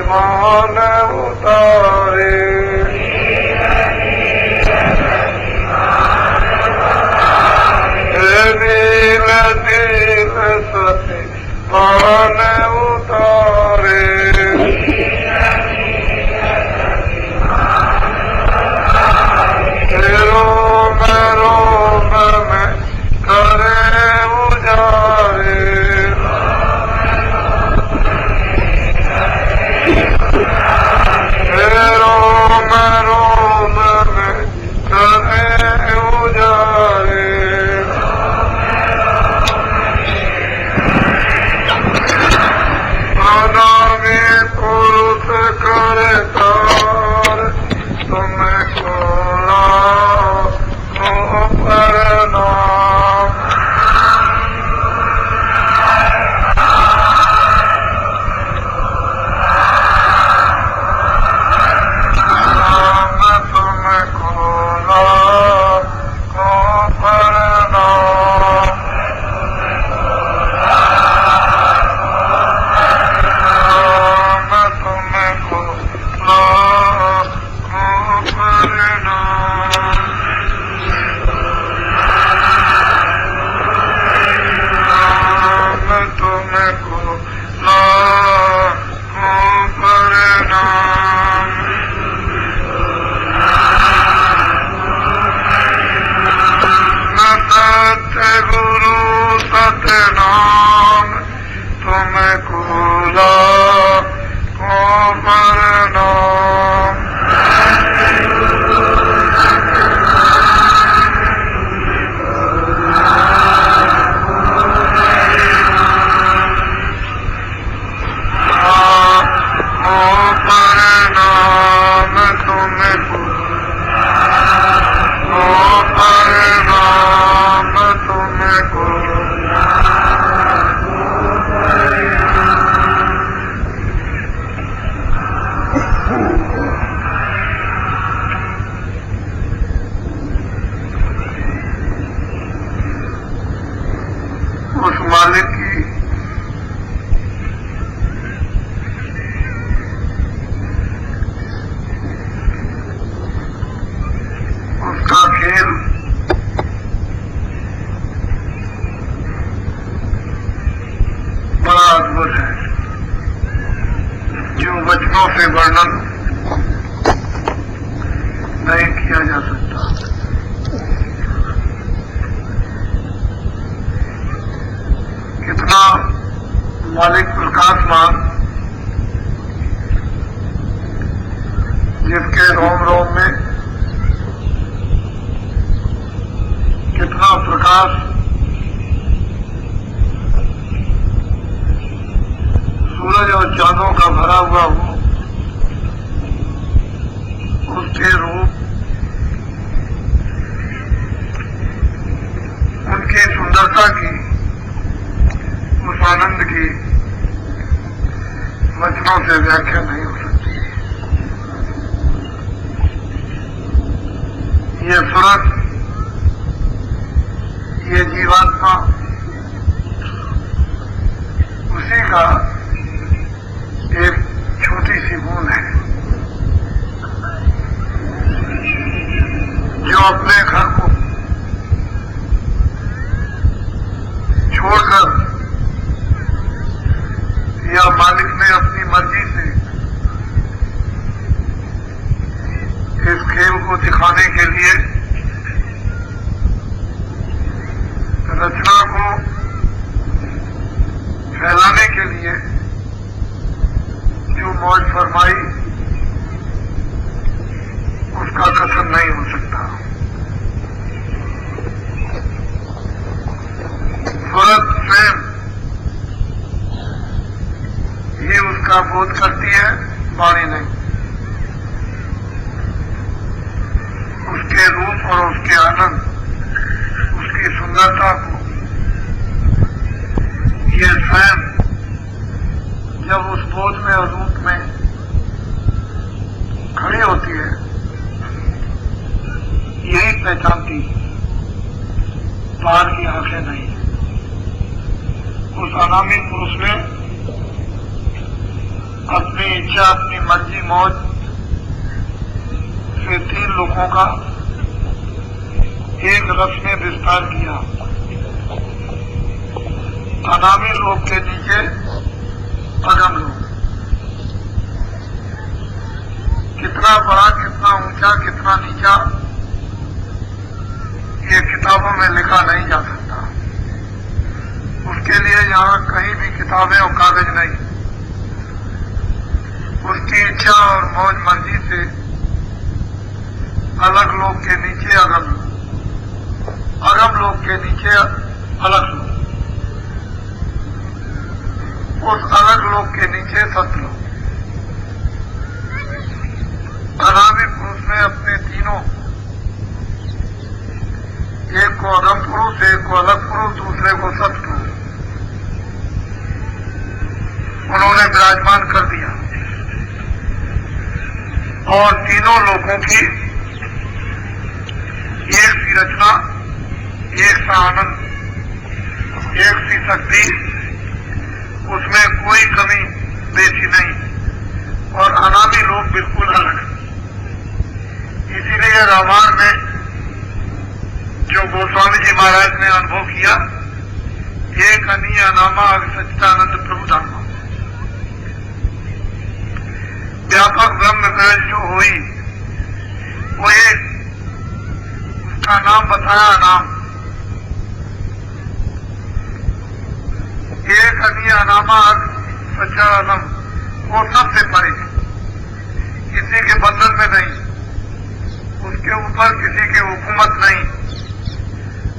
मान उतारे। नील नील सती मान उतारे। रोम रोम में करे उजारे। रोम रोम में करे उजारे। अनामी पुरुष करे तार तुम्हें खोला प्रणाम। तुम्हें खोला प्रणाम। तुम्हें खोला तुम्हें खोला प्रणाम। सत्य गुरु सत्य नाम तुम्हें खोला प्रणाम। प्रणाम तुम्हें प्रणाम तुम्हें उस मालिक की उसका खेल बड़ा अद्भुत है, जो वचनों से वर्णन नहीं किया जा सकता। कितना मालिक प्रकाशमान, जिसके रोम रोम में कितना प्रकाश, सूरज और चांदों का भरा हुआ हो, उसके रूप, उनकी सुंदरता की, उस आनंद की वचनों से व्याख्या नहीं हो सकती। ये सूरज, ये जीवात्मा उसी का एक छोटी सी बूंद है, जो अपने घर को छोड़कर या मालिक ने अपनी मर्जी से इस खेल को दिखाने के लिए रचना को फैलाने के लिए जो मौज फरमाई, उसका कथन नहीं हो सकता। सूरत स्वयं ये उसका बोध करती है, वाणी नहीं। उसके रूप और उसके आनंद, उसकी सुंदरता को ये स्वयं जब उस बोध में और रूप में खड़ी होती है, यही पहचानती, बाहर की आंखें नहीं। उस अनामी पुरुष ने अपनी इच्छा अपनी मर्जी मौज से 3 लोगों का एक रथ में विस्तार किया। अनामी लोक के नीचे अगम लोक। कितना बड़ा कितना ऊंचा कितना नीचा ये किताबों में लिखा नहीं जा सकता। उसके लिए यहाँ कहीं भी किताबें और कागज नहीं। उसकी इच्छा और मौज मर्जी से अलग लोग के नीचे अगम लोग, अगम लोग के नीचे अलग लोग, उस अलग लोग के नीचे सतलोक। अनामी पुरुष ने अपने तीनों, एक को अगम पुरुष, एक को अलग पुरुष, दूसरे को सतपुरुष, उन्होंने विराजमान कर दिया और तीनों लोगों की एक सी रचना, एक सा आनंद, एक सी शक्ति, उसमें कोई कमी बेसी नहीं और अनामी लोग बिल्कुल अलग। इसीलिए रामायण में जो गोस्वामी जी महाराज ने अनुभव किया, एक अनीय अनामा सच्चिदानंद प्रभु धर्म, व्यापक ब्रह्म ग्रज जो हुई वो एक, उसका नाम बताया नाम, एक अनीय अनामा सच्चिदानंद, वो सबसे परे, किसी के बंधन में नहीं, उसके ऊपर किसी की हुकूमत नहीं,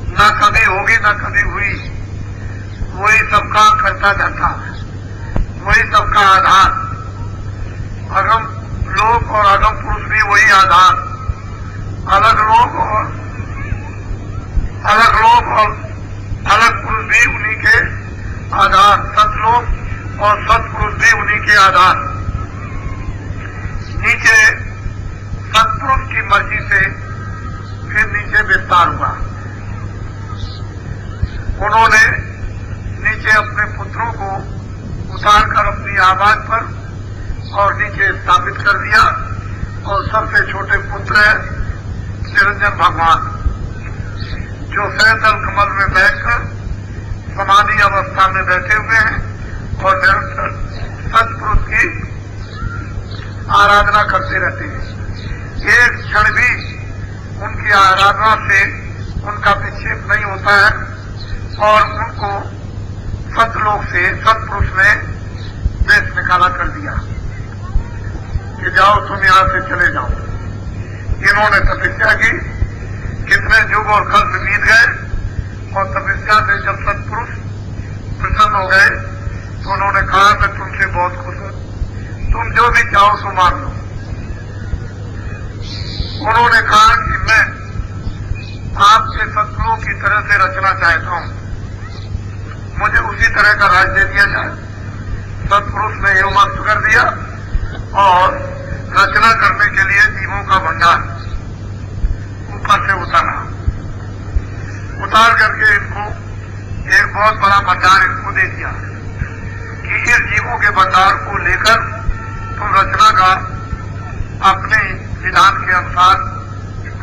न कभी होगी न कभी हुई, वही सबका करता धरता, वही सबका आधार। अगम लोक और अगम पुरुष भी वही आधार, अलग लोक और अलग पुरुष भी उन्हीं के आधार, सतलोक और सतपुरुष भी उन्हीं के आधार। नीचे सतपुरुष की मर्जी से फिर नीचे विस्तार हुआ। उन्होंने नीचे अपने पुत्रों को उतारकर अपनी आवाज पर और नीचे स्थापित कर दिया और सबसे छोटे पुत्र है निरंजन भगवान, जो सैतल कमल में बैठकर समाधि अवस्था में बैठे हुए हैं और निरंतर सतपुरुष की आराधना करते रहते हैं। एक क्षण भी उनकी आराधना से उनका विक्षेप नहीं होता है और उनको सतलोक से सतपुरुष ने देश निकाला कर दिया कि जाओ तुम यहां से चले जाओ। इन्होंने तपस्या की, कितने युग और कल्प बीत गए और तपस्या से जब सतपुरुष प्रसन्न हो गए तो उन्होंने कहा मैं तुमसे बहुत खुश हूं, तुम जो भी चाहो सो मान लो। उन्होंने कहा कि मैं आपके सतलोक की तरह से रचना चाहता हूं, मुझे उसी तरह का राज दे दिया जाए। सतपुरुष ने एवं कर दिया और रचना करने के लिए जीवों का भंडार ऊपर से उतार करके इनको एक बहुत बड़ा भंडार इनको दे दिया कि इस जीवों के भंडार को लेकर तुम रचना का अपने विधान के अनुसार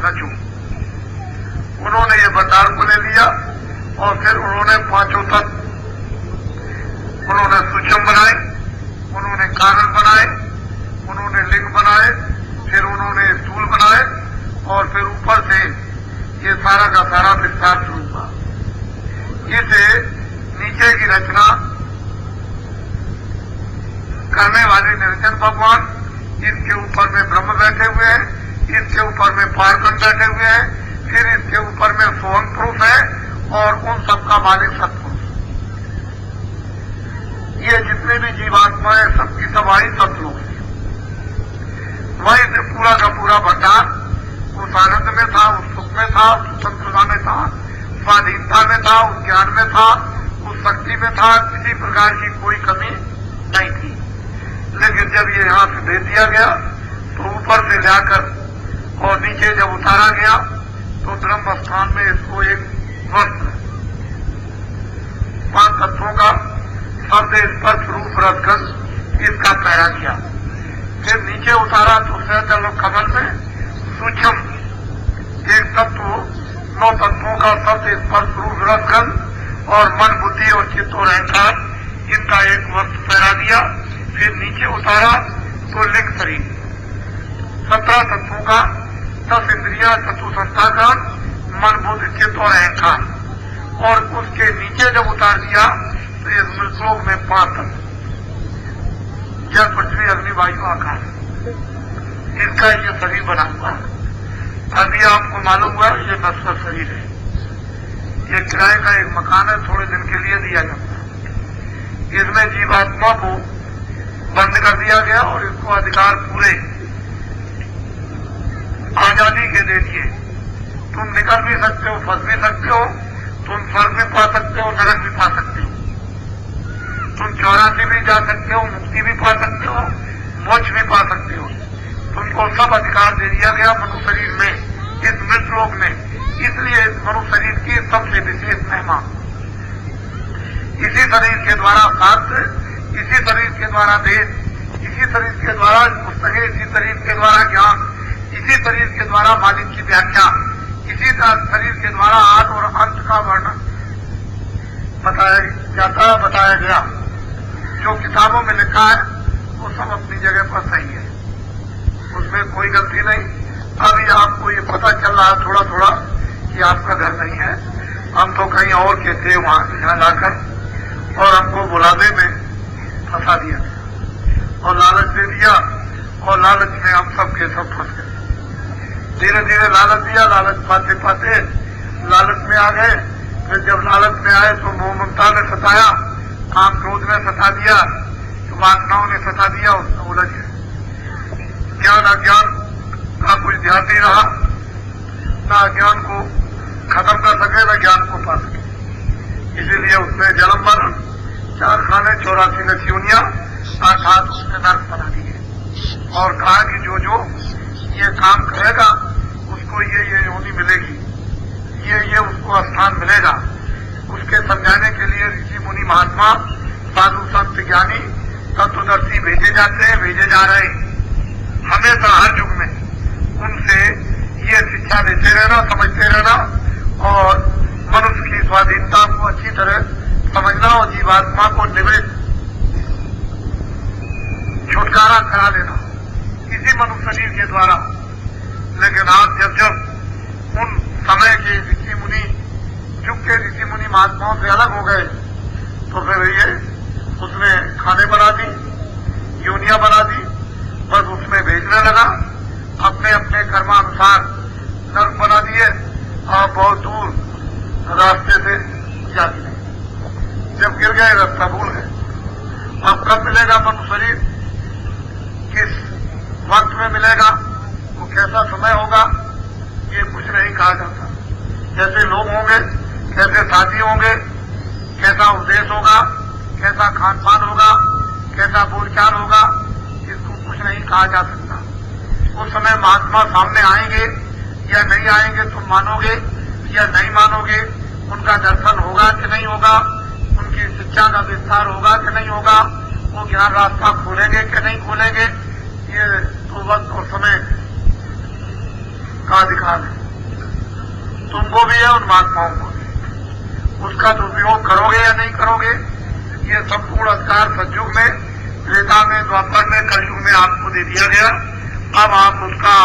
रचो। उन्होंने ये भंडार को ले लिया और फिर उन्होंने 5 तत्व, उन्होंने सूक्ष्म बनाए, उन्होंने कारण बनाए, उन्होंने लिंग बनाए, फिर उन्होंने स्थूल बनाए और फिर ऊपर से ये सारा का सारा विस्तार शुरू हुआ। इसे नीचे की रचना करने वाले निरंजन भगवान, इसके ऊपर में ब्रह्म बैठे हुए हैं, इसके ऊपर में पार्वती बैठे हुए हैं, फिर इसके ऊपर में सोहन पुरुष है और उन सबका मालिक सतपुरुष। ये जितने भी जीवात्मा है सबकी सवाई सतलोक है। वहीं से पूरा का पूरा भंडार उस आनंद में था, उस सुख में था, उस स्वतंत्रता में था, स्वाधीनता में था, उस ज्ञान में था, उस शक्ति में था, किसी प्रकार की कोई कमी नहीं थी। लेकिन जब ये यहां से दे दिया गया तो ऊपर से जाकर और नीचे जब उतारा गया तो ब्रह्म स्थान में इसको एक वस्त्र 5 तत्वों का शब्द स्पर्श रूप रखकर इसका पहरा किया। फिर नीचे उतारा तो सहजल कमल में सूक्ष्म एक तत्व 9 तत्वों का सबसे स्पर्श रूप रसगंध और मन बुद्धि और चित्त और अहंकार इनका एक वक्त पहरा दिया। फिर नीचे उतारा तो लिंग शरीर 17 तत्वों का 10 इंद्रिया चतुसंस्थाकरण मन बुद्धि चित्त और अहंकार और उसके नीचे जब उतार दिया तो ये मृतलोक में 5 तत्व जल पृथ्वी अग्नि वायु आकाश इसका ये शरीर बना हुआ है। अभी आपको मालूम हुआ ये नश्वर शरीर है। ये किराए का एक मकान है, थोड़े दिन के लिए दिया जाता है। इसमें जीवात्मा को बंद कर दिया गया और इसको अधिकार पूरे आजादी के दे दिए। तुम निकल भी सकते हो, फंस भी सकते हो, तुम स्वर्ग भी पा सकते हो, नरक भी पा सकते हो, तुम 84 भी जा सकते हो, मुक्ति भी पा सकते हो, मोक्ष भी पा सकते हो। तुमको सब अधिकार दे दिया गया मनुष्य शरीर में, इस मृत लोक में। इसलिए इस मनुष्य शरीर की सबसे विशेष महिमा। इसी शरीर के द्वारा शास्त्र, इसी शरीर के द्वारा वेद, इसी शरीर के द्वारा पुस्तकें, इसी शरीर के द्वारा ज्ञान, इसी शरीर के द्वारा मालिक की व्याख्या, इसी शरीर के द्वारा आद और अंत का वर्णन बताया गया। जो किताबों में लिखा है वो सब अपनी जगह पर सही है, उसमें कोई गलती नहीं। अभी आपको ये पता चल रहा है थोड़ा थोड़ा कि आपका घर नहीं है। हम तो कहीं और के थे, वहां यहाँ लाकर और हमको बुलाने में फंसा दिया और लालच दे दिया और लालच में हम सब के सब फंस गए। धीरे धीरे लालच दिया, लालच पाते पाते लालच में आ गए। फिर जब लालच में आए तो मोह ममता ने सताया, काम क्रोध ने सता दिया, तो वासनाओं ने सता दिया, उसमें उलझ गए। ज्ञान अज्ञान का कुछ ध्यान नहीं रहा, न अज्ञान को खत्म कर सके न ज्ञान को पा सके। इसीलिए उसने जन्म मरण 4 खाने 84 नचियोनियां अर्थात उसने नर्क बना दिए और कहा कि जो जो ये काम करेगा उसको ये योनि मिलेगी, ये उसको स्थान मिलेगा। उसके समझाने के लिए ऋषि मुनि महात्मा साधु संत ज्ञानी तत्वदर्शी भेजे जाते हैं, भेजे जा रहे हैं। हमेशा हर युग में उनसे ये शिक्षा देते रहना, समझते रहना और मनुष्य की स्वाधीनता को अच्छी तरह समझना और जीवात्मा को निवृत्त छुटकारा करा देना इसी मनुष्य शरीर के द्वारा। लेकिन आज जब उन समय के ऋषि मुनि, युग के ऋषि मुनि महात्माओं से अलग हो गए तो फिर ये उसने खाने बना दी, योनियां बना दी, बस उसमें भेजने लगा। अपने अपने कर्मानुसार नर्क बना दिए और बहुत दूर रास्ते से जा गिरे। जब गिर गए रास्ता भूल गए। अब कब मिलेगा मनुष्य शरीर, किस वक्त में मिलेगा, वो कैसा समय होगा, ये कुछ नहीं कहा जाता। कैसे लोग होंगे, कैसे साथी होंगे, कैसा उपदेश होगा, कैसा खान पान होगा, कैसा बोलचाल होगा, इसको कुछ नहीं कहा जा सकता। उस समय महात्मा सामने आएंगे या नहीं आएंगे, तुम मानोगे या नहीं मानोगे, उनका दर्शन होगा कि नहीं होगा, उनकी शिक्षा का विस्तार होगा कि नहीं होगा, वो ज्ञान रास्ता खोलेंगे कि नहीं खोलेंगे, ये तो वक्त और समय का अधिकार है। तुमको भी है, उन महात्माओं को भी। उसका दुरुपयोग करोगे या नहीं करोगे, ये संपूर्ण अधिकार सतयुग में, त्रेता में, द्वापर में, कलयुग में आपको दे दिया गया। अब आप उसका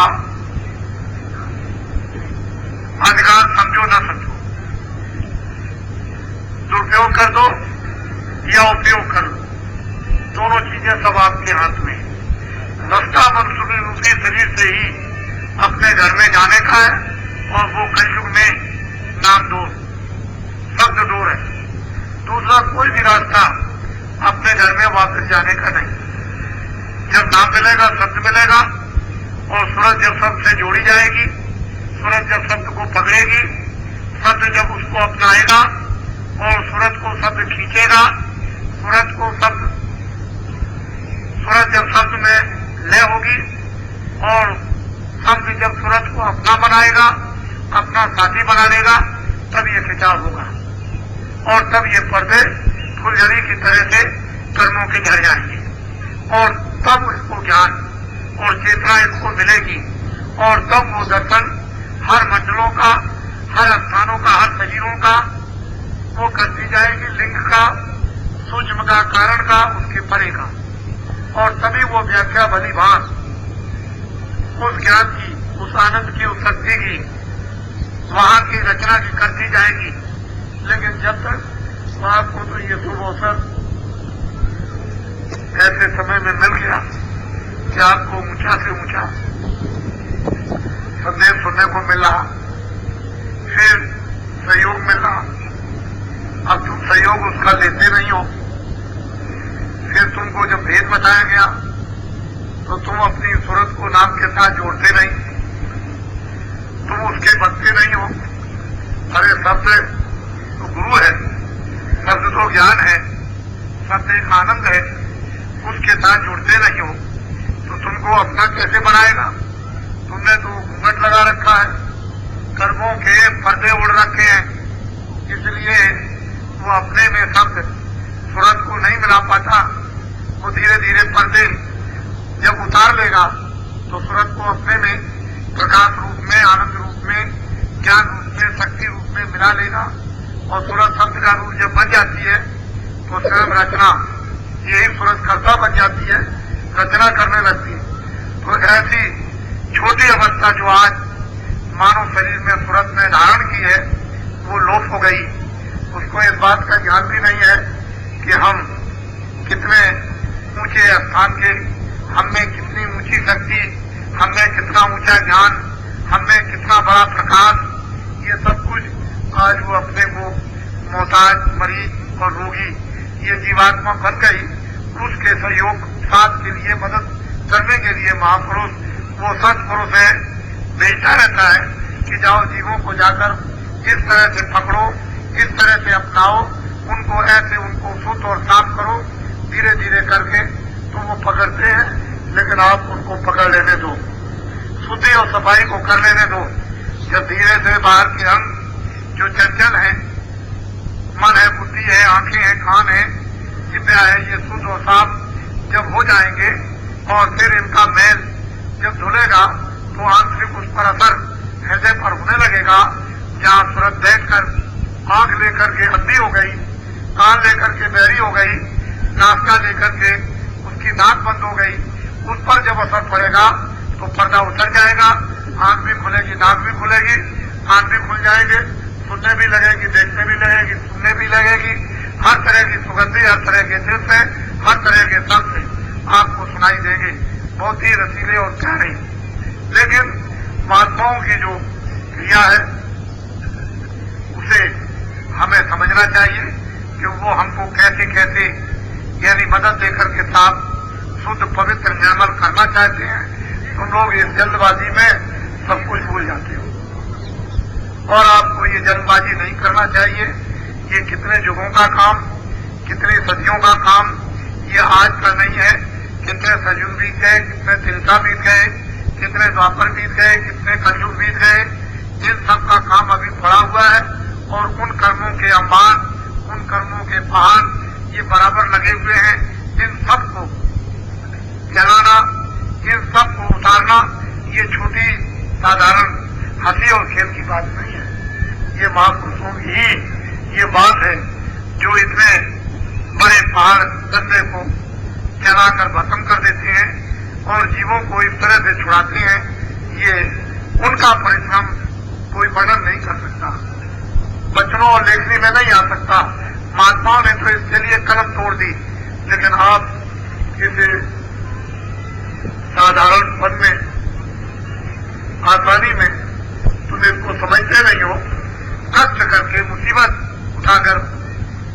अधिकार समझो ना समझो, दुरुपयोग कर दो या उपयोग कर लो, दोनों चीजें सब आपके हाथ में। रास्ता मनुष्य रूपी शरीर से ही अपने घर में जाने का है और वो कलयुग में नाम दो, शब्द दूर है। दूसरा कोई भी रास्ता अपने घर में वापस जाने का नहीं। जब नाम मिलेगा, शब्द मिलेगा और सूरज जब शब्द से जोड़ी जाएगी, सूरज जब शब्द को पकड़ेगी, शब्द जब उसको अपनाएगा और सूरज को शब्द खींचेगा, सूरज जब शब्द में लय होगी और शब्द जब सूरज को अपना बनाएगा, अपना साथी बना लेगा, तब ये खिंचाव होगा और तब ये पर्दे फुलझड़ी की तरह से कर्मों के झड़ जाएंगे और तब इसको ज्ञान और चेतना इसको मिलेगी, और तब वो दर्शन हर मंडलों का, हर स्थानों का, हर शरीरों का वो करती जाएगी, लिंग का, सूक्ष्म का, कारण का, उसके परे का, और तभी वो व्याख्या भली भांत उस ज्ञान की, उस आनंद की, उस शक्ति की, वहां की रचना की करती जाएगी। लेकिन जब तक आपको तो ये शुभ अवसर ऐसे समय में मिल गया कि आपको ऊंचा से ऊंचा संदेश सुनने को मिला, फिर सहयोग मिला, अब तुम सहयोग उसका लेते नहीं हो, फिर तुमको जब भेद बताया गया तो तुम अपनी सूरत को नाम के साथ जोड़ते नहीं, तुम उसके बनते नहीं हो। अरे शब्द तो गुरु है, शब्द तो ज्ञान है, शब्द एक आनंद है, उसके साथ जुड़ते नहीं हो तो तुमको अपना कैसे बनाएगा? तुमने तो घूंघट लगा रखा है, कर्मों के पर्दे उड़ रखे हैं, इसलिए वो अपने में शब्द सूरत को नहीं मिला पाता। वो धीरे धीरे पर्दे जब उतार लेगा तो सूरत को अपने में प्रकाश रूप में, आनंद रूप में, ज्ञान रूप में, शक्ति रूप में मिला लेगा, और सूरत शब्द का रूप जब बन जाती है तो स्वयं रचना, यही सूरत कर्ता बन जाती है, रचना करने लगती है। तो ऐसी छोटी अवस्था जो आज मानव शरीर में सूरत में धारण की है वो लोप हो गई। उसको इस बात का ज्ञान भी नहीं है कि हम कितने ऊंचे स्थान के, हम में कितनी ऊंची शक्ति, हम में कितना ऊंचा ज्ञान, हम में कितना बड़ा प्रकाश, ये सब कुछ आज वो अपने को मोहताज, मरीज और रोगी ये जीवात्मा बन गई। उसके सहयोग साथ के लिए, मदद करने के लिए महापुरुष वो सच पुरुष है, भेजता रहता है कि जाओ जीवों को जाकर इस तरह से पकड़ो, इस तरह से अपनाओ, उनको ऐसे उनको शुद्ध और साफ करो, धीरे धीरे करके तो वो पकड़ते हैं। लेकिन आप उनको पकड़ लेने दो, शुद्धि और सफाई को कर लेने दो। जब धीरे से बाहर के अंग जो चंचल है, मन है, बुद्धि है, आंखें हैं, कान है, जिब्या है, ये शुद्ध और साफ जब हो जाएंगे और फिर इनका मैल जब धुलेगा तो आंतरिक उस पर असर हृदय पर होने लगेगा। जहाँ सूरत बैठकर आंख लेकर के अंधी हो गई, कान लेकर के बहरी हो गई, नासका लेकर के उसकी नाक बंद हो गई, उस पर जब असर पड़ेगा तो पर्दा उतर जाएगा, आंख भी खुलेगी, नाक भी खुलेगी, कान भी खुल जाएंगे, सुनने भी लगेगी, देखने भी लगेगी, सुनने भी लगेगी, हर तरह की सुगंधी, हर तरह के दृश्य, हर तरह के शब्द आपको सुनाई देंगे, बहुत ही रसीले और प्यारे। लेकिन महात्माओं की जो क्रिया है उसे हमें समझना चाहिए कि वो हमको कैसे कैसे यानी मदद देकर के साथ शुद्ध, पवित्र, निर्मल करना चाहते हैं। तुम लोग इस जल्दबाजी में सब कुछ भूल जाते हो और आपको ये जल्दबाजी नहीं करना चाहिए। ये कितने युगों का काम, कितनी सदियों का काम, ये आज का नहीं है। कितने सयुग बीत गए, कितने तिलका बीत गए, कितने द्वापर बीत गए, कितने कलयुग बीत गए, इन सब का काम अभी पड़ा हुआ है। और उन कर्मों के अंबार, उन कर्मों के पहाड़ ये बराबर लगे हुए हैं। इन सब को जलाना, इन सब को उतारना ये छोटी साधारण हंसी और खेल की बात नहीं है। ये महापुरुषों की ही ये बात है जो इतने बड़े पहाड़ दंडे को जलाकर भस्म कर देते हैं और जीवों को इस तरह से छुड़ाते हैं। ये उनका परिश्रम कोई वर्णन नहीं कर सकता, बचनों और लेखनी में नहीं आ सकता। महात्माओं ने तो इसके लिए कलम तोड़ दी, लेकिन आप इसे साधारण पद में, आसानी में तुम इसको समझते नहीं हो। कष्ट करके, मुसीबत उठाकर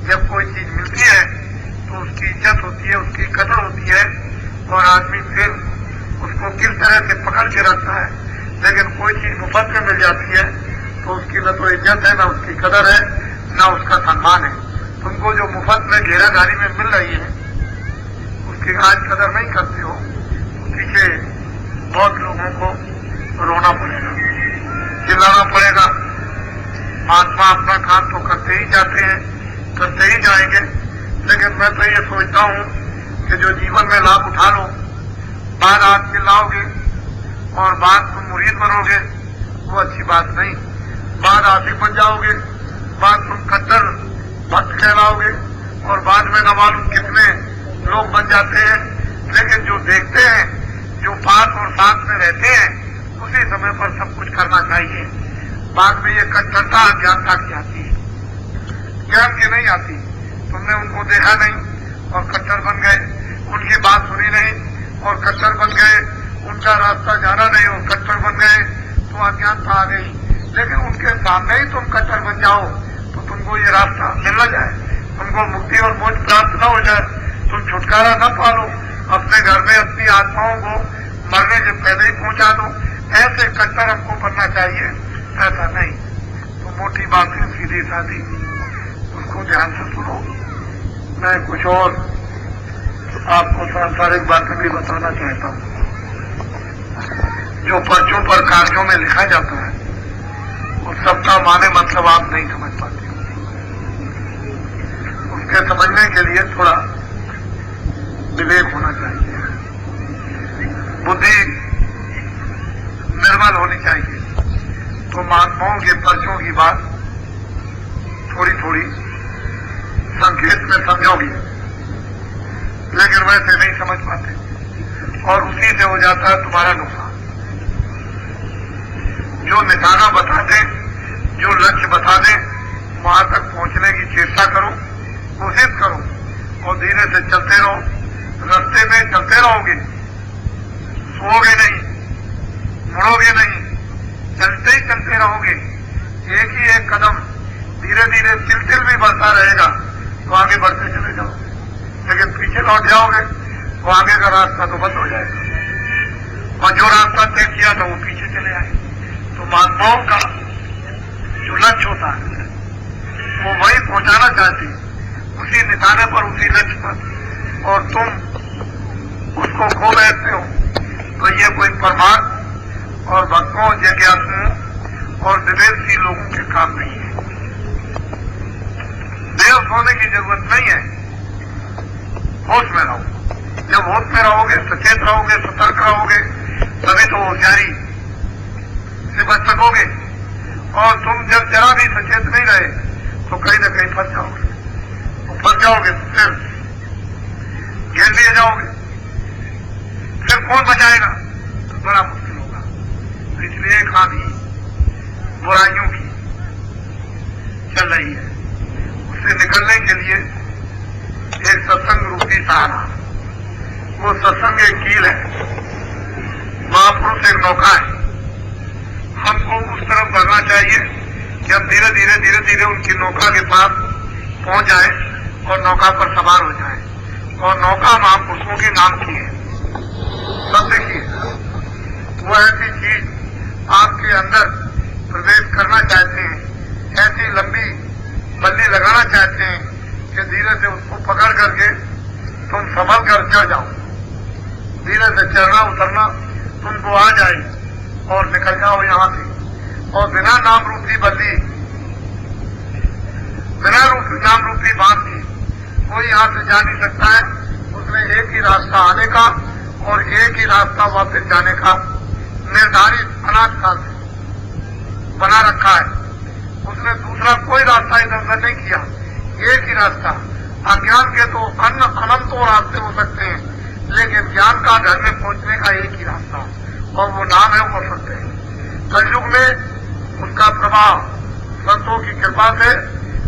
जब कोई चीज मिलती है तो उसकी इज्जत होती है, उसकी कदर होती है और आदमी फिर उसको किस तरह से पकड़ के रखता है। लेकिन कोई चीज मुफ्त में मिल जाती है तो उसकी न तो इज्जत है, न उसकी कदर है, न उसका सम्मान है। तुमको जो मुफ्त में घेराघारी में मिल रही है उसकी आज कदर नहीं करते हो तो पीछे बहुत लोगों को रोना पड़ेगा, चिल्लाना पड़ेगा। महात्मा अपना काम तो करते ही जाते हैं, करते ही जाएंगे। लेकिन मैं तो ये सोचता हूँ कि जो जीवन में लाभ उठा लो, बाद हाथ चिल्लाओगे और बाद तुम मुरीद बनोगे, वो अच्छी बात नहीं। बाद आशिक बन जाओगे, बाद तुम कट्टर भक्त कहलाओगे और बाद में न मालूम कितने लोग बन जाते हैं। लेकिन जो देखते हैं, जो पास और साथ में रहते हैं, उसी समय पर सब कुछ करना चाहिए। बाद में ये कट्टरता अज्ञानता की आती है, ज्ञान की नहीं आती। तुमने उनको देखा नहीं और कट्टर बन गए, उनकी बात सुनी नहीं और कट्टर बन गए, उनका रास्ता जाना नहीं और कट्टर बन गए, तो अज्ञानता आ गई। लेकिन उनके सामने ही तुम कट्टर बन जाओ तो तुमको ये रास्ता मिल न जाए, तुमको मुक्ति और मोक्ष प्राप्त न हो जाए, तुम छुटकारा न पालो, अपने घर में अपनी आत्माओं को मरने से पहले ही पहुंचा दो। ऐसे कट्टर हमको बनना चाहिए, ऐसा नहीं। तो मोटी बात है, सीधी सादी, उसको ध्यान से सुनो। मैं कुछ और आपको सांसारिक बातें भी बताना चाहता हूँ। जो पर्चों पर कार्यों में लिखा जाता है, उस सबका माने मतलब आप नहीं समझ पाते। उसके समझने के लिए थोड़ा विवेक होना चाहिए, बुद्धि निर्मल होनी चाहिए। तो महात्माओं के पर्चों की बात थोड़ी थोड़ी संकेत में समझोगी, लेकिन वैसे नहीं समझ पाते और उसी से हो जाता है तुम्हारा नुकसान। जो निशाना बता दें, जो लक्ष्य बता दें, वहां तक पहुंचने की चेष्टा करो, कोशिश करो और धीरे से चलते रहो। रास्ते में चलते रहोगे, सोओगे नहीं, मुड़ोगे नहीं, चलते ही चलते रहोगे। एक ही एक कदम धीरे धीरे तिल भी बढ़ता रहेगा तो आगे बढ़ते चले जाओ। लेकिन पीछे लौट जाओगे तो आगे का रास्ता तो बंद हो जाएगा और जो रास्ता तय किया था वो पीछे चले आए। तो महात्माओं का जो लक्ष्य होता है वो वही पहुंचाना चाहती, उसी निशाने पर, उसी लक्ष्य पर, और तुम उसको खो बैठते हो। तो ये कोई परमार्थ और भक्तों, जिज्ञासुओं और विवेकशील लोगों के काम नहीं है। बेहोश होने की जरूरत नहीं है, होश में रहो। जब होश में रहोगे, सचेत रहोगे, सतर्क रहोगे, तभी तो होशियारी से बच सकोगे। और तुम जब जरा भी सचेत नहीं रहे तो कहीं न कहीं फंस जाओगे, तो फंस जाओगे तो फिर घेर लिए जाओगे, फिर कौन बचाएगा? बड़ा मुश्किल होगा। तो इसलिए एक आंधी बुराइयों की चल रही है, उससे निकलने के लिए एक सत्संग रूपी सहारा, वो सत्संग एक कील है, महापुरुष एक नौका है। हमको उस तरफ बढ़ना चाहिए कि हम धीरे धीरे धीरे धीरे उनकी नौका के पास पहुंच जाए और नौका पर सवार हो जाए। और नौका महापुरुषों के नाम की है। सब देखिए, वो ऐसी चीज आपके अंदर प्रवेश करना चाहते हैं, ऐसी लंबी बल्ली लगाना चाहते हैं कि धीरे से उसको पकड़ करके तुम संभल कर चढ़ जाओ। धीरे से चढ़ना उतरना तुमको आ जाए और निकल जाओ यहां से। और बिना नाम रूपी बल्ली, बिना नाम रूपी बात के कोई यहां से जा नहीं सकता है। उसने एक ही रास्ता आने का और एक ही रास्ता वापस जाने का निर्धारित अनाथ काल से बना रखा है। उसने दूसरा कोई रास्ता इधर उधर नहीं किया, एक ही रास्ता। अज्ञान के तो अनंतों रास्ते हो सकते हैं, लेकिन ज्ञान का घर में पहुंचने का एक ही रास्ता और वो नाम है, वो सत्य है। कलयुग में उसका प्रभाव संतों की कृपा से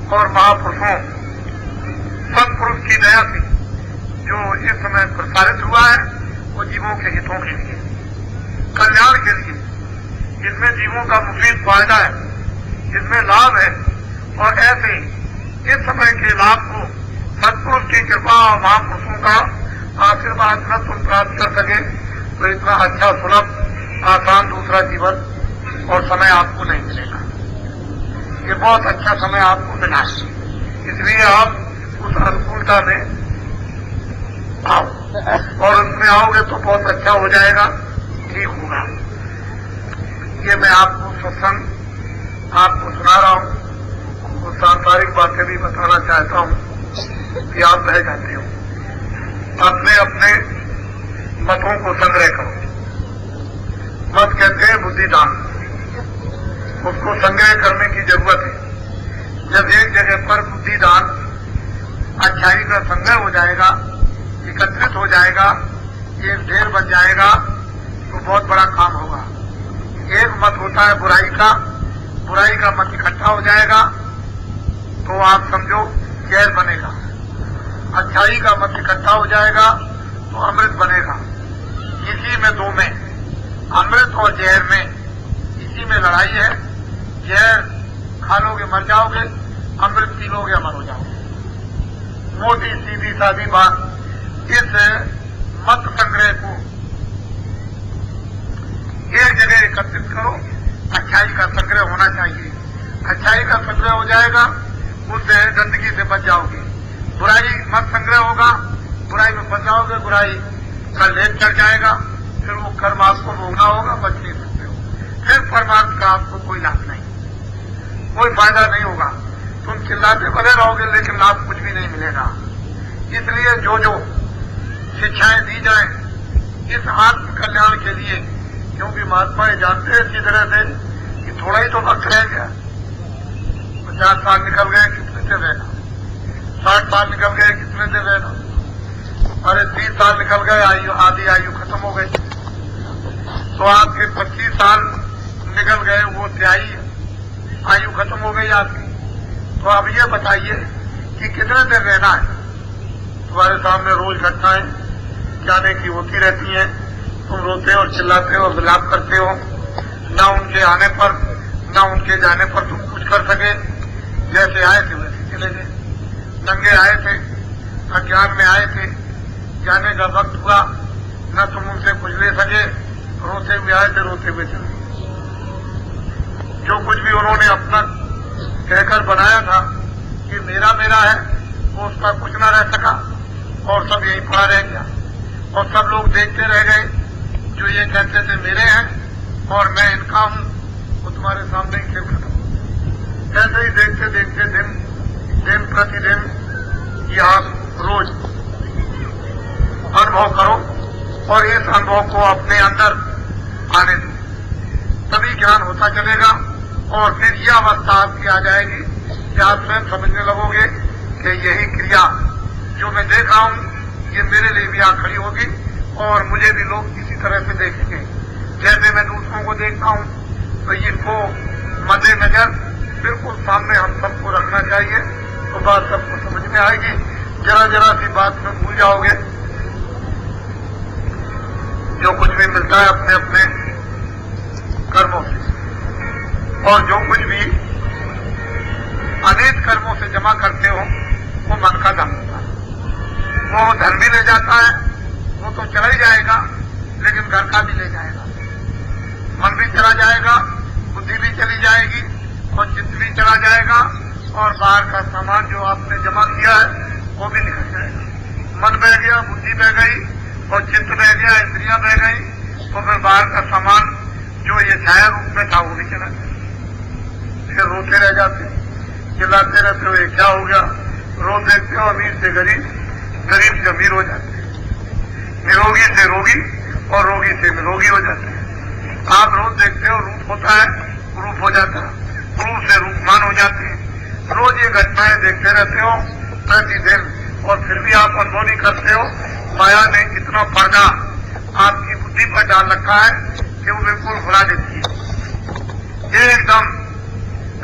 और महापुरुषों, सत्पुरुष की दया से जो इस समय प्रसारित हुआ है, वो जीवों के हितों के लिए, कल्याण के लिए, इसमें जीवों का मुफीद फायदा है, इसमें लाभ है। और ऐसे इस समय के लाभ को सत्पुरुष की कृपा और महापुरुषों का आशीर्वाद न तुम प्राप्त कर सके तो इतना अच्छा, सुलभ, आसान दूसरा जीवन और समय आपको नहीं मिलेगा। ये बहुत अच्छा समय आपको मिला, इसलिए आप उस अनुकूलता में आओ और उसमें आओगे तो बहुत अच्छा हो जाएगा, ठीक होगा। ये मैं आपको सत्संग आपको सुना रहा हूं, वो सांसारिक बातें भी बताना चाहता हूं कि आप बह जाते हो। अपने अपने मतों को संग्रह करो। मत कहते हैं बुद्धिदान, उसको संग्रह करने की जरूरत है। जब एक जगह पर बुद्धिदान अच्छाई का संग्रह हो जाएगा, एकत्रित हो जाएगा, एक ढेर बन जाएगा, तो बहुत बड़ा काम होगा। एक मत होता है बुराई का मत इकट्ठा हो जाएगा तो आप समझो जहर बनेगा। अच्छाई का मत इकट्ठा हो जाएगा तो अमृत बनेगा। इसी में दो में, अमृत और जहर में, इसी में लड़ाई है। जहर खा लोगे मर जाओगे, अमृत पी लोगे अमर हो जाओगे। मोटी सीधी सादी बात। इस मत संग्रह को एक जगह एकत्रित करो। अच्छाई का संग्रह होना चाहिए। अच्छाई का संग्रह हो जाएगा, उससे गंदगी से बच जाओगे। बुराई मत संग्रह होगा, बुराई में फंस जाओगे, बुराई का लेप चढ़ जाएगा, फिर वो कर्म आपको भोगना होगा, बच नहीं सकते हो। फिर परमार्थ का आपको कोई लाभ नहीं, कोई फायदा नहीं होगा। तुम चिल्लाते बने रहोगे लेकिन लाभ कुछ भी नहीं मिलेगा। इसलिए जो जो शिक्षाएं दी जाए इस आत्म कल्याण के लिए, क्योंकि महात्मा ये जानते हैं इसी तरह से कि थोड़ा ही तो वक्त रह गया। 50 साल निकल गए, कितने से रहना। 60 साल निकल गए, कितने से रहना। अरे 30 साल निकल गए, आधी आयु खत्म हो गई। तो आपके 25 साल निकल गए, वो तिहाई आयु खत्म हो गई आपकी। तो अब ये बताइए कि कितने देर रहना है। तुम्हारे सामने रोज घटनाएं जाने की होती रहती हैं, तुम रोते और चिल्लाते हो, विलाप करते हो। न उनके आने पर न उनके जाने पर तुम कुछ कर सके। जैसे आए थे वैसे चले गए, नंगे आए थे, अज्ञान में आए थे, जाने का वक्त हुआ, न तुम उनसे कुछ ले सके, रोते हुए आए थे, रोते हुए चले। जो कुछ भी उन्होंने अपना कहकर बनाया था कि मेरा मेरा है, वो उसका कुछ न रह सका और सब यहीं पड़ा रह गया। और सब लोग देखते रह गए जो ये कहते थे मेरे हैं और मैं इनका हूं, वो तुम्हारे सामने ही खेल खत्म। ऐसे ही देखते देखते दिन प्रतिदिन ये आप रोज अनुभव करो और इस अनुभव को अपने अंदर आने दो, तभी ज्ञान होता चलेगा। और फिर यह अवस्था आपकी आ जाएगी कि आप स्वयं समझने लगोगे कि यही क्रिया जो मैं देख रहा हूं ये मेरे लिए भी आ खड़ी होगी और मुझे भी लोग इसी तरह से देखेंगे। जैसे मैं दूसरों को देखता हूं तो इनको मद्देनजर बिल्कुल सामने हम सबको रखना चाहिए, तो बात सबको समझ में आएगी। जरा जरा सी बात में भूल जाओगे। जो कुछ भी मिलता है अपने अपने कर्मों से, और जो कुछ भी अनेक कर्मों से जमा करते हो वो मन का धन होता है। वो धन भी ले जाता है, वो तो चला ही जाएगा, लेकिन घर का भी ले जाएगा। मन भी चला जाएगा, बुद्धि भी चली जाएगी और चित्त भी चला जाएगा, और बाहर का सामान जो आपने जमा किया है वो भी निकल जाएगा। मन बह गया, बुद्धि बह गई और चित्त बह गया, इंद्रियां बह गई, तो फिर बाहर का सामान जो ये छाया रूप में था वो भी चला गया। फिर रोते रह जाते, चिल्लाते रहते हो ये क्या हो गया। रोज देखते हो अमीर से गरीब, गरीब से अमीर हो जाते हैं, निरोगी से रोगी और रोगी से निरोगी हो जाते हैं। आप रोज देखते हो रूप होता है, रूप हो जाता है, रूप से रूपमान हो जाते हैं। रोज ये घटनाएं देखते रहते हो प्रतिदिन, और फिर भी आप अनुभव नहीं करते हो। माया ने इतना पर्दा आपकी बुद्धि पर डाल रखा है कि वो बिल्कुल भुला देती है, ये एकदम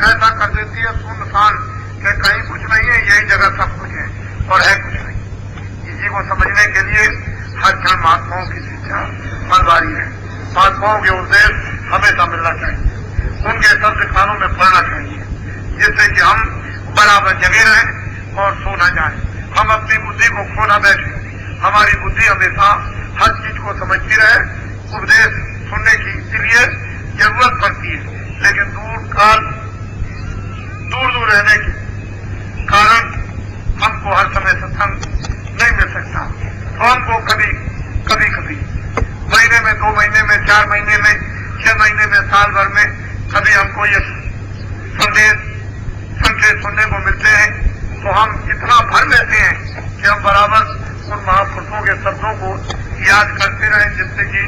ऐसा कर देती है सुनसान कि कहीं कुछ नहीं है, यही जगह सब कुछ है और है कुछ नहीं। इसी को समझने के लिए हर क्षण महात्माओं की शिक्षा मनवारी है। महात्माओं के उपदेश हमेशा मिलना चाहिए, उनके शब्द कानों में पड़ना चाहिए, जिससे कि हम बराबर जगे रहें और सो न जाए। हम अपनी बुद्धि को खो न बैठे, हमारी बुद्धि हमेशा हर चीज को समझती रहे। उपदेश सुनने की इसीलिए जरूरत पड़ती है, लेकिन दूर रहने के कारण हमको हर समय सत्संग नहीं मिल सकता। तो हमको कभी महीने में, 2 महीने में, 4 महीने में, 6 महीने में, साल भर में कभी हमको ये संकेत सुनने को मिलते हैं, तो हम इतना भर लेते हैं कि हम बराबर उन महापुरुषों के शब्दों को याद करते रहें, जिससे कि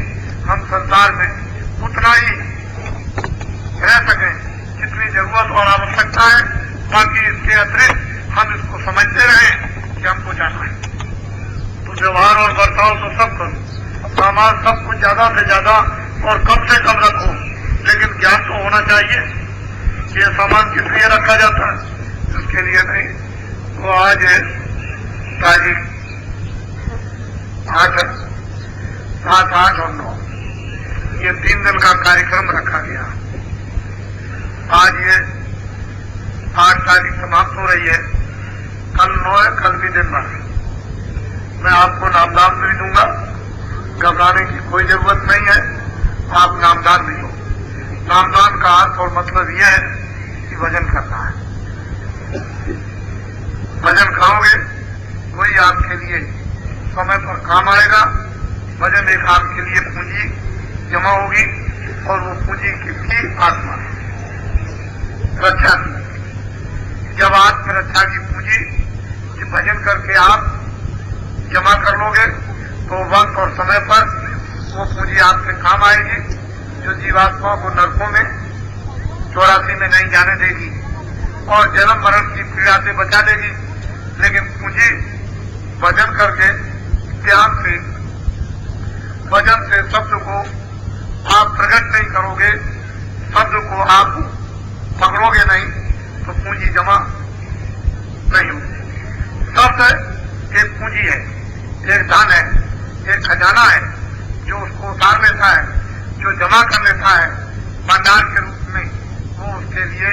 हम संसार में उतना ही रह सकें जितनी जरूरत और आवश्यकता है। बाकी इसके अतिरिक्त हम इसको समझते रहें कि हमको जाना है। तो व्यवहार और बर्ताव तो सब करो, सामान सब कुछ ज्यादा से ज्यादा और कम से कम रखो, लेकिन ज्ञान तो होना चाहिए कि यह सामान किस लिए रखा जाता है, इसके लिए नहीं। तो आज तारीख 7, 8 और 9 ये 3 दिन का कार्यक्रम रखा गया। आज ये 8 तारीख समाप्त हो रही है, कल 9 है, कल भी दिन भर। मैं आपको नामदान भी दूंगा, घबराने की कोई जरूरत नहीं है, आप नामदान भी लो। नामदान का अर्थ और मतलब यह है कि भजन करना है। भजन करोगे वही आपके लिए समय पर काम आएगा। भजन एक आपके लिए पूंजी जमा होगी, और वो पूंजी किसकी? आत्मा रक्षा की। जब आत्मरक्षा की पूंजी भजन करके आप जमा कर लोगे तो वक्त और समय पर वो पूंजी आपके काम आएगी, जो जीवात्मा को नरकों में 84 में नहीं जाने देगी और जन्म मरण की पीड़ा से बचा देगी। लेकिन पूंजी भजन करके ध्यान से, भजन से शब्द को आप प्रकट नहीं करोगे, शब्द को आप पकड़ोगे नहीं, तो पूंजी जमा नहीं होगी। शब्द एक पूंजी है, एक धन है, एक खजाना है, जो उसको उतार लेता है, जो जमा कर लेता है भंडार के रूप में, वो उसके लिए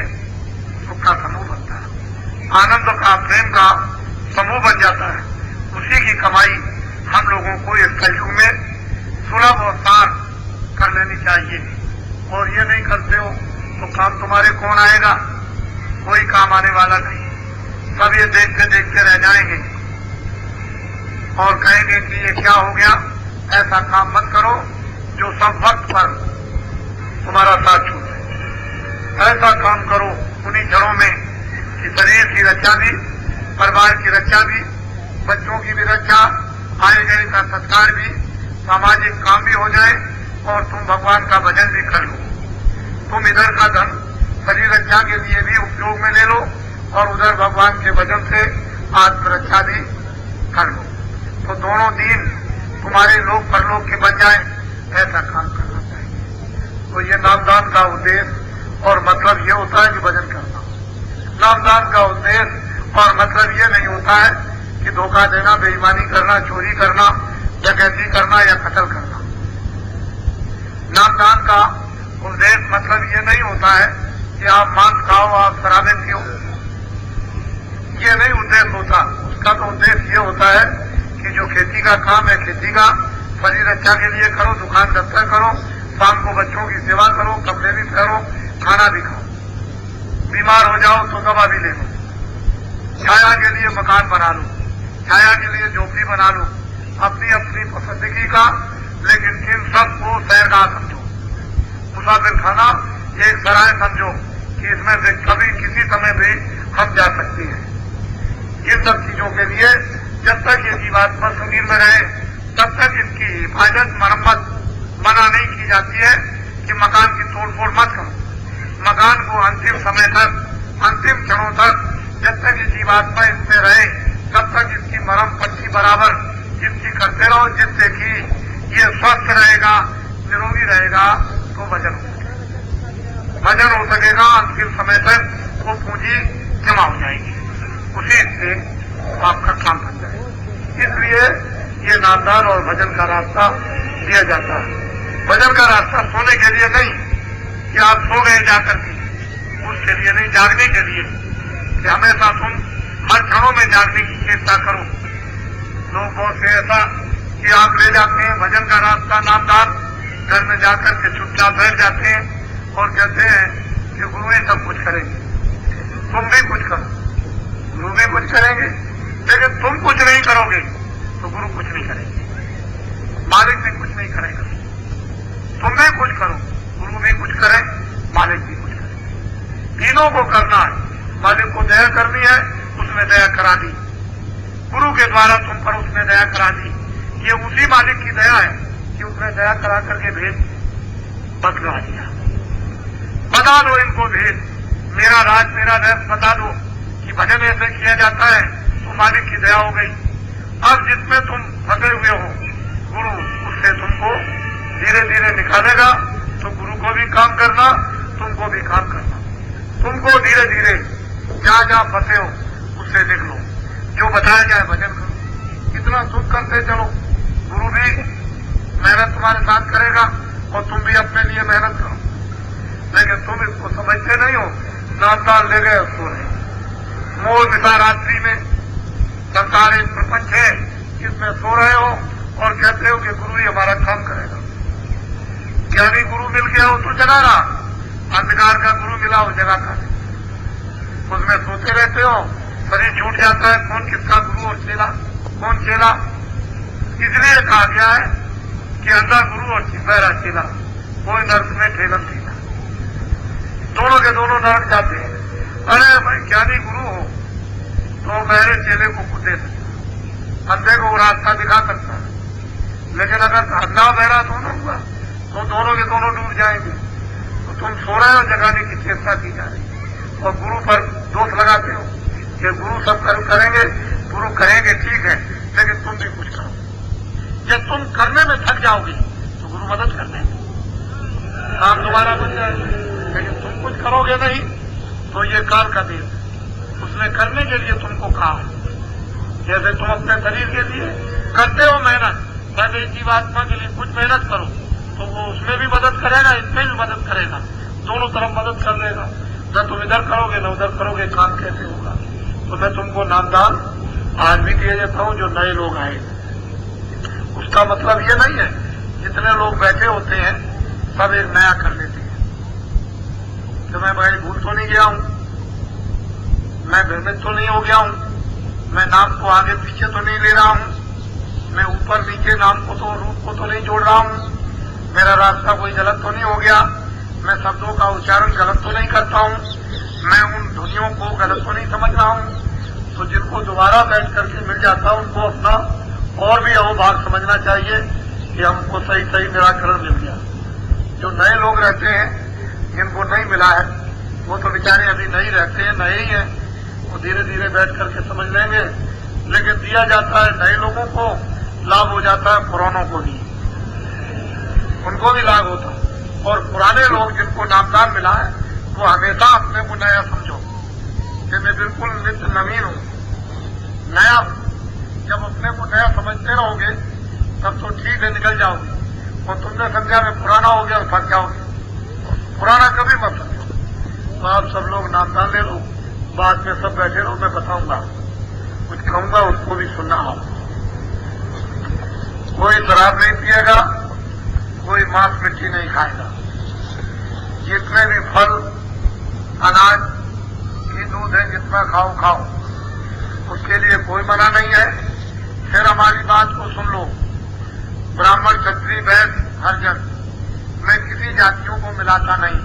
सुख का समूह बनता है, आनंद का, प्रेम का समूह बन जाता है। उसी की कमाई हम लोगों को इस कलयुग में सुलभ और सार कर लेनी चाहिए। और ये नहीं करते हो तो काम तुम्हारे कौन आएगा? कोई काम आने वाला नहीं। सब ये देखते देखते रह जाएंगे और कहेंगे कि ये क्या हो गया। ऐसा काम मत करो जो सब वक्त पर तुम्हारा साथ छूटे। ऐसा काम करो उन्हीं जड़ों में कि शरीर की रक्षा भी, परिवार की रक्षा भी, बच्चों की भी रक्षा, आए गए का सत्कार भी, सामाजिक काम भी हो जाए और तुम भगवान का भजन भी कर लो। तुम इधर का धन शरीर रक्षा के लिए भी उपयोग में ले लो और उधर भगवान के भजन से आत्मरक्षा भी कर लो। तो दोनों दिन तुम्हारे लोक परलोक के बन जाए, ऐसा काम करना चाहिए। तो ये नामदान का उद्देश्य और मतलब ये होता है कि भजन करना। नामदान का उद्देश्य और मतलब ये नहीं होता है कि धोखा देना, बेईमानी करना, चोरी करना, डकैती करना या कत्ल करना। नामदान का उद्देश्य मतलब ये नहीं होता है कि आप मांस खाओ, आप शराबें पियो, ये नहीं उद्देश्य होता। उसका तो उद्देश्य ये होता है कि जो खेती का काम है, खेती का शरीर रक्षा के लिए करो, दुकान दफ्तर करो, शाम को बच्चों की सेवा करो, कपड़े भी पहनो, खाना भी खाओ, बीमार हो जाओ तो दवा भी ले लो, छाया के लिए मकान बना लो, छाया के लिए झोपड़ी बना लो, अपनी अपनी पसंदगी का। लेकिन इन सबको सैरगाह समझो, मुसाफिर खाना एक सराय समझो कि इसमें से कभी किसी समय भी हम जा सकते हैं। इन सब चीजों के लिए जब तक ये जीवात्मा शरीर में रहे तब तक इनकी हिफाजत, मरम्मत मना नहीं की जाती है कि मकान की तोड़फोड़ मत करो। मकान को अंतिम समय तक, अंतिम क्षणों तक जब तक ये जीवात्मा इसमें रहे तब तक इसकी मरम पट्टी बराबर इसकी करते रहो, जिससे कि ये स्वस्थ रहेगा, निरोगी रहेगा, तो भजन हो सकेगा। अंतिम समय तक वो पूंजी जमा हो जाएगी, उसी से आपका काम बन जाएगा। इसलिए ये नामदान और भजन का रास्ता दिया जाता है। भजन का रास्ता सोने के लिए नहीं कि आप सो गए जाकर के, उसके लिए नहीं, जागने के लिए कि हमेशा तुम हर क्षणों में जागने की चेष्टा करो। लोग बहुत से ऐसा कि आप ले जाते हैं भजन का रास्ता, नामदान, घर में जाकर के चुपचाप बैठ जाते हैं और कहते हैं कि गुरु ही सब कुछ करेंगे, तुम भी कुछ करो। गुरु भी कुछ करेंगे, लेकिन तुम कुछ नहीं करोगे तो गुरु कुछ नहीं करेंगे, मालिक भी कुछ नहीं करेगा। तुम भी कुछ करो, गुरु भी कुछ करे, मालिक भी कुछ करे। तीनों को करना है। मालिक को दया करनी है, उसमें दया करा दी। गुरु के द्वारा तुम पर उसने दया दया करा करके भेद बतला दिया। बता दो इनको भेद, मेरा राज मेरा रहस्य बता दो कि भजन ऐसे किया जाता है तो मालिक की दया हो गई। अब जिसमें तुम फंसे हुए हो गुरु उससे तुमको धीरे धीरे निकालेगा, तो गुरु को भी काम करना, तुमको भी काम करना। तुमको धीरे धीरे जहां जहां फंसे हो उससे निकलो, जो बताया जाए भजन करो, इतना सुख करते चलो। गुरु भी मेहनत तुम्हारे साथ करेगा और तुम भी अपने लिए मेहनत करो। लेकिन तुम इसको समझते नहीं हो, नाम ले गए सो रहे, मोर मिशा रात्रि में संसार एक प्रपंच है, इसमें सो रहे हो और कहते हो कि गुरु ही हमारा काम करेगा। ज्ञानी गुरु मिल गया हो तो जगा रहा, अंधकार का गुरु मिला हो जगाता है। उसमें सोते रहते हो, शरीर छूट जाता है कौन किसका गुरु और चेला, कौन चेला। इसलिए कहा गया है कि अंधा गुरु और बहरा चेला, कोई नर्क में ठेलन नहीं, दोनों के दोनों नरक जाते हैं। अरे भाई ज्ञानी गुरु हो तो बहरे चेले को खुद दे सकता, अंधे को रास्ता दिखा सकता है, लेकिन अगर अंधा बहरा दोनों हुआ तो दोनों के दोनों डूब जाएंगे। तो तुम सो रहे हो, जगाने की चेष्टा की जा रही है और गुरु पर दोष लगाते हो कि गुरु सब करेंगे, गुरु करेंगे ठीक है, लेकिन तुम भी कुछ करो। जब तुम करने में थक जाओगे तो गुरु मदद कर देंगे, काम दोबारा बन जाएगा। लेकिन तुम कुछ करोगे नहीं तो ये काल का देश, उसने करने के लिए तुमको कहा है। जैसे तुम अपने शरीर के लिए करते हो मेहनत, पहले जीवात्मा के लिए कुछ मेहनत करो तो वो उसमें भी मदद करेगा, इसमें भी मदद करेगा, दोनों तरफ मदद कर देगा। न तुम इधर करोगे न उधर करोगे, काम कैसे होगा। तो मैं तुमको नामदान आज भी दिए देता हूं जो नए लोग आए। उसका मतलब ये नहीं है जितने लोग बैठे होते हैं सब एक नया कर लेते हैं। तो मैं भाई भूल तो नहीं गया हूं, मैं भ्रमित तो नहीं हो गया हूं, मैं नाम को आगे पीछे तो नहीं ले रहा हूं, मैं ऊपर नीचे नाम को तो रूप को तो नहीं जोड़ रहा हूं, मेरा रास्ता कोई गलत तो नहीं हो गया, मैं शब्दों का उच्चारण गलत तो नहीं करता हूं, मैं उन ध्वनियों को गलत तो नहीं समझ रहा हूं। तो जिनको दोबारा बैठ करके मिल जाता उनको अपना और भी अहोभाग समझना चाहिए कि हमको सही सही निराकरण मिल गया। जो नए लोग रहते हैं जिनको नहीं मिला है वो तो बेचारे अभी नहीं रहते हैं, नए ही हैं, वो धीरे धीरे बैठ करके समझ लेंगे। लेकिन दिया जाता है नए लोगों को, लाभ हो जाता है पुरानों को भी, उनको भी लाभ होता है। और पुराने लोग जिनको नामदान मिला है वो हमेशा अपने को नया समझो कि मैं बिल्कुल नित्य नवीन हूं, नया हूं। जब अपने को नया समझते रहोगे तब तो ठीक है, निकल जाओगे। और तुमने समझा मैं पुराना हो गया और फंस जाओगे, पुराना कभी मत समझो। तो आप सब लोग नामदान ले लो, बाद में सब बैठे रहो, मैं बताऊंगा, कुछ कहूंगा उसको भी सुनना हो। कोई शराब नहीं पिएगा, कोई मांस मिट्टी नहीं खाएगा, जितने भी फल अनाज घी दूध है जितना खाओ खाओ, उसके लिए कोई मना नहीं है। फिर हमारी बात को सुन लो, ब्राह्मण क्षत्रिय वैश्य हरिजन मैं किसी जातियों को मिलाता नहीं,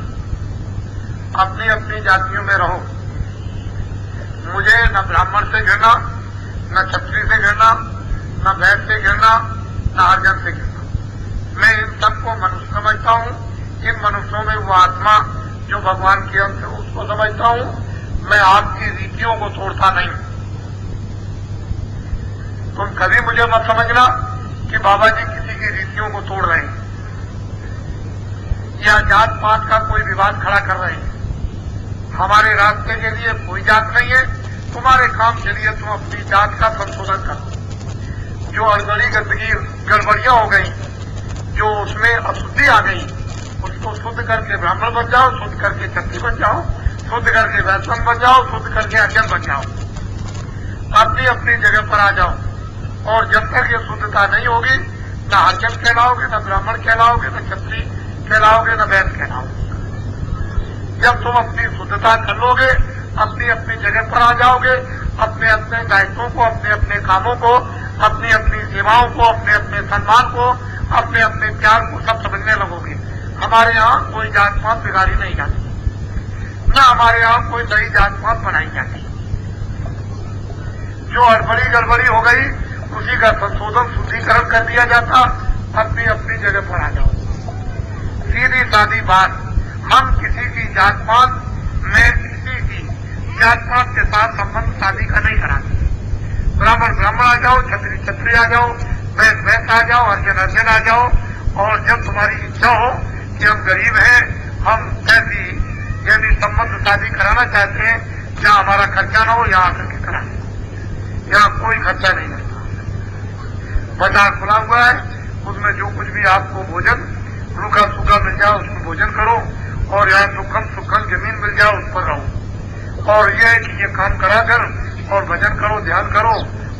अपनी अपनी जातियों में रहो। मुझे न ब्राह्मण से घृणा, न क्षत्रिय से घृणा, न वैश्य से घृणा, न हरिजन से घृणा। मैं इन सबको मनुष्य समझता हूं, इन मनुष्यों में वो आत्मा जो भगवान के अंश है उसको समझता हूं। मैं आपकी रीतियों को तोड़ता नहीं। तुम कभी मुझे मत समझना कि बाबा जी किसी की रीतियों को तोड़ रहे हैं या जात पात का कोई विवाद खड़ा कर रहे हैं। हमारे रास्ते के लिए कोई जात नहीं है, तुम्हारे काम के लिए तुम अपनी जात का संशोधन करो। जो अड़बड़ी गंदगी गड़बड़ियां हो गई, जो उसमें अशुद्धि आ गई, उसको शुद्ध करके ब्राह्मण बन जाओ, शुद्ध करके क्षत्रिय बन जाओ, शुद्ध करके वैष्णव बन जाओ, शुद्ध करके हरिजन बन जाओ। अपनी अपनी जगह पर आ जाओ। और जब तक ये शुद्धता नहीं होगी, न हरिजन कहलाओगे, न ब्राह्मण कहलाओगे, न क्षत्रिय कहलाओगे, न वैश्य कहलाओगे। जब तुम अपनी शुद्धता कर लोगे, अपनी अपनी जगह पर आ जाओगे, अपने अपने दायित्वों को, अपने अपने कामों को, अपनी अपनी सेवाओं को, अपने अपने सम्मान को, अपने अपने प्यार को सब समझने लगोगे। हमारे यहाँ कोई जात पात बिगाड़ी नहीं जाती, न हमारे यहाँ कोई नई जात पात बनाई जाती। जो अड़बड़ी गड़बड़ी हो गई उसी का संशोधन शुद्धिकरण कर दिया जाता, अपनी अपनी जगह पर आ जाओ। सीधी सादी बात, हम किसी की जात पात में किसी की जात पात के साथ संबंध शादी का नहीं कराते। ब्राह्मण ब्राह्मण आ जाओ, छत्री छत्री आ जाओ, वैश्य वैश्य आ जाओ, अर्जन अर्जन आ जाओ। और जब तुम्हारी इच्छा हो कि हम गरीब हैं, हम ऐसी यदि संबंध शादी कराना चाहते हैं जहाँ हमारा खर्चा ना हो, यहाँ आकर के करा, यहाँ कोई खर्चा नहीं लगता। बाजार खुला हुआ है, उसमें जो कुछ भी आपको भोजन रूखा सूखा मिल जाओ उसमें भोजन करो, और यहाँ सुखम सुखम जमीन मिल जाओ उस पर रहो। और यह है कि ये काम करा कर और भजन करो, ध्यान करो,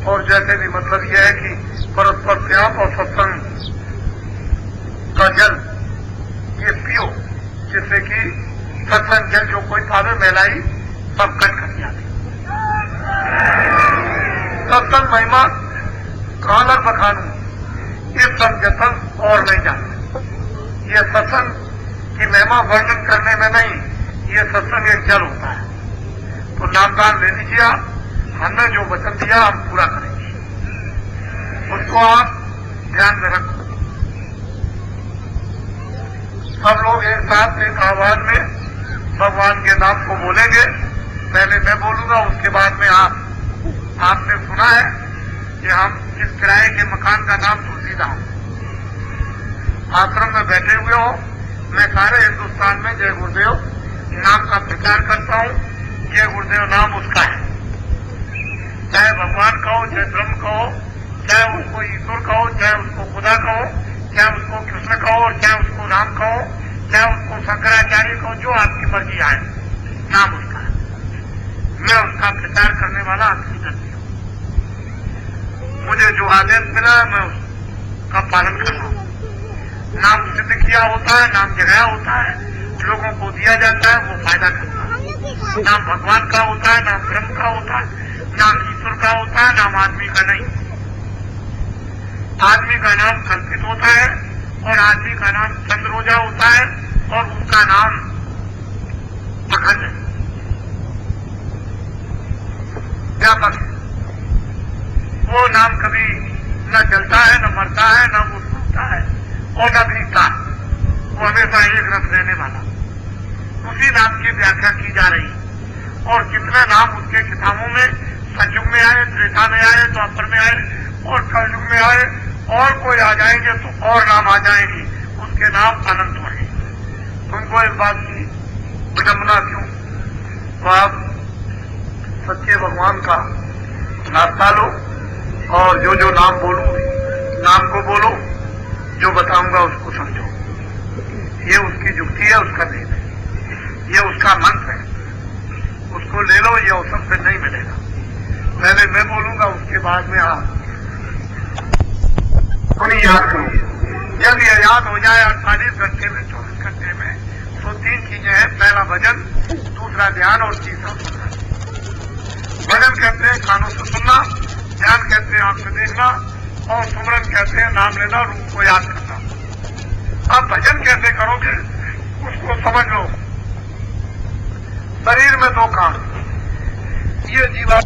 और जैसे भी मतलब यह है कि परस्पर प्रेम और सत्संग का जल ये पियो, जिससे कि सत्संग जल जो कोई पावे मेलाई सब कट कर जाती। सत्संग महिमा कालर बखानू, ये सब जतन और नहीं जानते। ये सत्संग की महिमा वर्णन करने में नहीं, ये सत्संग एक जल होता है। तो नामदान ले लीजिए आप, हमने जो वचन दिया हम पूरा करेंगे, उसको आप ध्यान में रखो। सब लोग एक साथ एक आवाज में भगवान के नाम को बोलेंगे। पहले मैं बोलूंगा, उसके बाद में आप। आपने सुना है कि हम इस किराए के मकान का नाम तुलसीधाम, आश्रम में बैठे हुए हो, मैं सारे हिंदुस्तान में जय गुरुदेव नाम का प्रचार करता हूँ। जय गुरुदेव नाम उसका है, चाहे भगवान कहो, चाहे ब्रह्म कहो, चाहे उसको ईश्वर कहो, चाहे उसको खुदा कहो, चाहे उसको कृष्ण कहो, और चाहे उसको राम कहो, चाहे उसको शंकराचार्य कहो, जो आपकी मर्जी आए, नाम उसका है। मैं उसका प्रचार करने वाला आपकी करती हूँ। मुझे जो आदेश मिला है मैं उसका पालन कर रहा हूँ। नाम सिद्ध किया होता है, नाम जगाया होता है, लोगों को दिया जाता है, वो फायदा करता है। नाम भगवान का होता है, नाम ब्रह्म का होता है, नाम ईश्वर का होता है, नाम आदमी का नहीं। आदमी का नाम कल्पित होता है, और आदमी का नाम चंद्रोजा होता है, और उसका नाम अखंड है, व्यापक है। वो नाम कभी न जलता है, न मरता है, न वो सूखता है, और न भीगता। वो हमेशा एक रस रहने वाला, उसी नाम की व्याख्या की जा रही है। और जितने नाम उसके किताबों में सतयुग में आए, त्रेता में आए, द्वापर में आए, और कलयुग में आए, और कोई आ जाएंगे तो और नाम आ जाएंगे, उसके नाम अनंत होंगे। तुमको इस बात की विडंबना क्यों? तो आप सच्चे भगवान का नाश्ता लो, और जो जो नाम बोलूं नाम को बोलो, जो बताऊंगा उसको समझो। ये उसकी युक्ति है, उसका भेद है, ये उसका मंत्र है, उसको ले लो, ये अवसर से नहीं मिलेगा। पहले मैं बोलूंगा, उसके बाद में आप थोड़ी याद करो। जब ये याद हो जाए 48 घंटे में, 24 घंटे में, तो 3 चीजें हैं। पहला भजन, दूसरा ध्यान, और तीसरा सुनना। भजन कहते हैं कानों से सुनना, ध्यान कहते हैं आंख से देखना, और सुमरन कहते हैं नाम लेना, रूप को याद करना। अब भजन कैसे करोगे उसको समझ लो। शरीर में 2 कान, ये जीवा